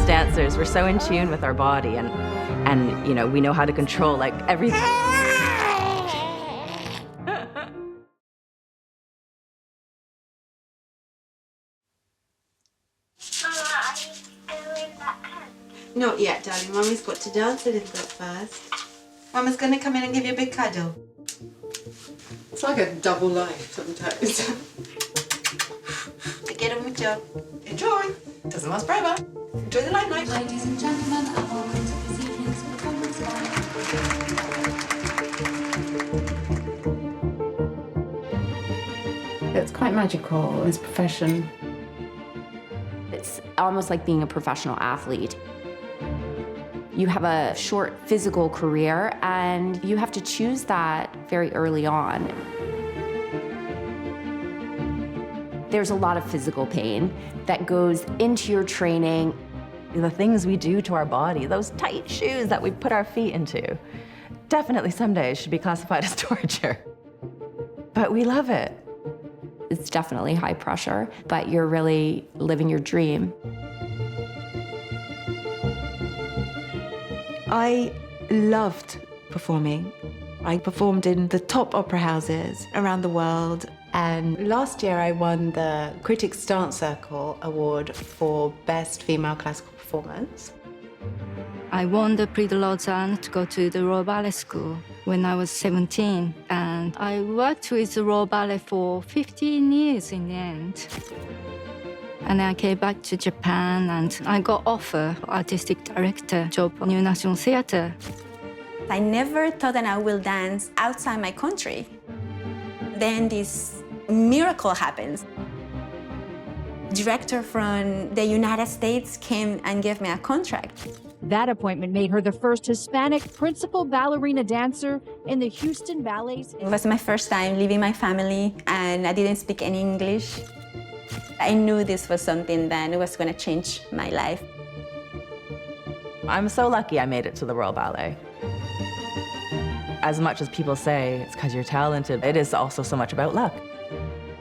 As dancers, we're so in tune with our body and you know, we know how to control like everything. Not yet, darling. Mummy's got to dance a little bit first. Mama's going to come in and give you a big cuddle. It's like a double life sometimes. Get on with your job. Enjoy. Doesn't last forever. Enjoy the limelight. Ladies and gentlemen, and welcome to this evening's performance by... It's quite magical, this profession. It's almost like being a professional athlete. You have a short physical career, and you have to choose that very early on. There's a lot of physical pain that goes into your training. The things we do to our body, those tight shoes that we put our feet into, definitely some days should be classified as torture. But we love it. It's definitely high pressure, but you're really living your dream. I loved performing. I performed in the top opera houses around the world. And last year I won the Critics' Dance Circle Award for Best Female Classical Performance. I won the Prix de Lausanne to go to the Royal Ballet School when I was 17. And I worked with the Royal Ballet for 15 years in the end. And I came back to Japan and I got offered artistic director job at New National Theatre. I never thought that I will dance outside my country. Then this miracle happens. Director from the United States came and gave me a contract. That appointment made her the first Hispanic principal ballerina dancer in the Houston Ballets. It was my first time leaving my family and I didn't speak any English. I knew this was something that was going to change my life. I'm so lucky I made it to the Royal Ballet. As much as people say it's because you're talented, it is also so much about luck.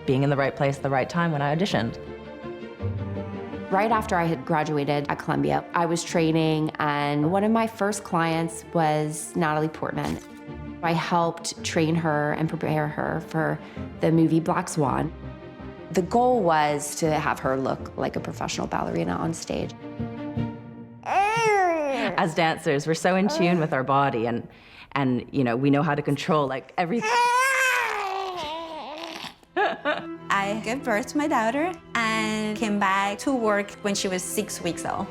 Being in the right place at the right time when I auditioned. Right after I had graduated at Columbia, I was training, and one of my first clients was Natalie Portman. I helped train her and prepare her for the movie Black Swan. The goal was to have her look like a professional ballerina on stage. As dancers, we're so in tune with our body and you know, we know how to control like everything. I gave birth to my daughter and came back to work when she was 6 weeks old.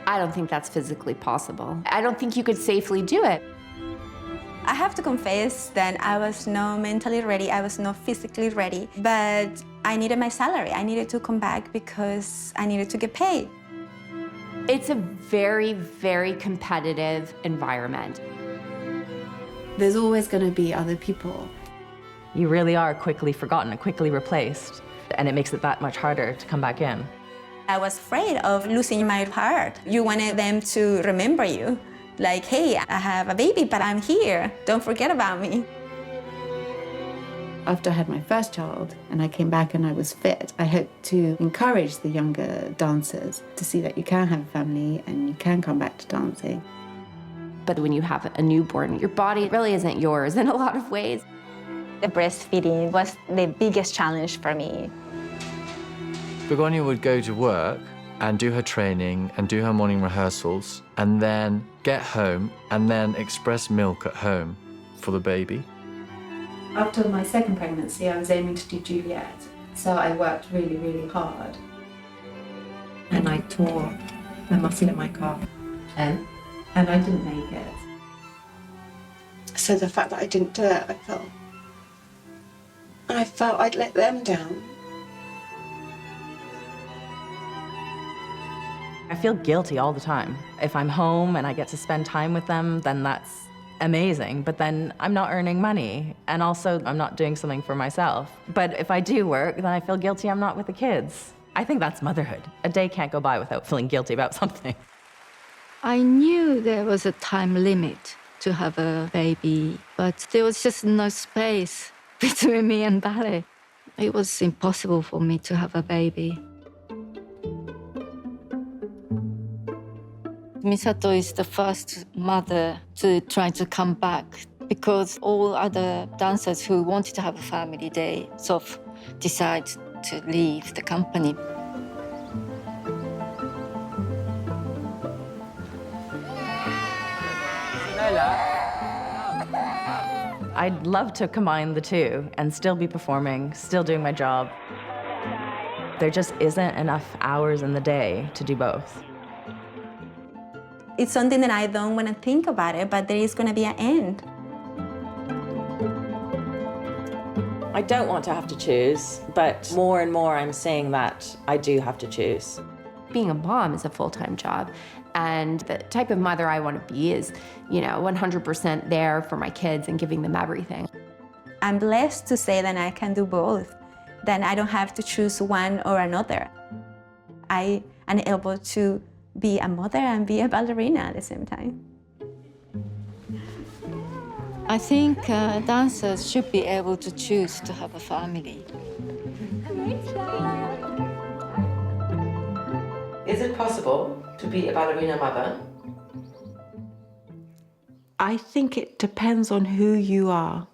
I don't think that's physically possible. I don't think you could safely do it. I have to confess that I was not mentally ready, I was not physically ready, but I needed my salary. I needed to come back because I needed to get paid. It's a very, very competitive environment. There's always going to be other people. You really are quickly forgotten and quickly replaced, and it makes it that much harder to come back in. I was afraid of losing my heart. You wanted them to remember you. Like, hey, I have a baby, but I'm here. Don't forget about me. After I had my first child and I came back and I was fit, I hope to encourage the younger dancers to see that you can have a family and you can come back to dancing. But when you have a newborn, your body really isn't yours in a lot of ways. The breastfeeding was the biggest challenge for me. Begonia would go to work and do her training and do her morning rehearsals and then get home and then express milk at home for the baby. After my second pregnancy, I was aiming to do Juliet, so I worked really, really hard. And I tore a muscle in my calf. And I didn't make it. So the fact that I didn't do it, I felt I'd let them down. I feel guilty all the time. If I'm home and I get to spend time with them, then that's amazing. But then I'm not earning money, and also I'm not doing something for myself. But if I do work, then I feel guilty I'm not with the kids. I think that's motherhood. A day can't go by without feeling guilty about something. I knew there was a time limit to have a baby, but there was just no space between me and ballet. It was impossible for me to have a baby. Misato is the first mother to try to come back because all other dancers who wanted to have a family, they sort of decide to leave the company. I'd love to combine the two and still be performing, still doing my job. There just isn't enough hours in the day to do both. It's something that I don't want to think about it, but there is going to be an end. I don't want to have to choose, but more and more I'm seeing that I do have to choose. Being a mom is a full-time job, and the type of mother I want to be is, 100% there for my kids and giving them everything. I'm blessed to say that I can do both, that I don't have to choose one or another. I am able to be a mother and be a ballerina at the same time. I think dancers should be able to choose to have a family. Is it possible to be a ballerina mother? I think it depends on who you are.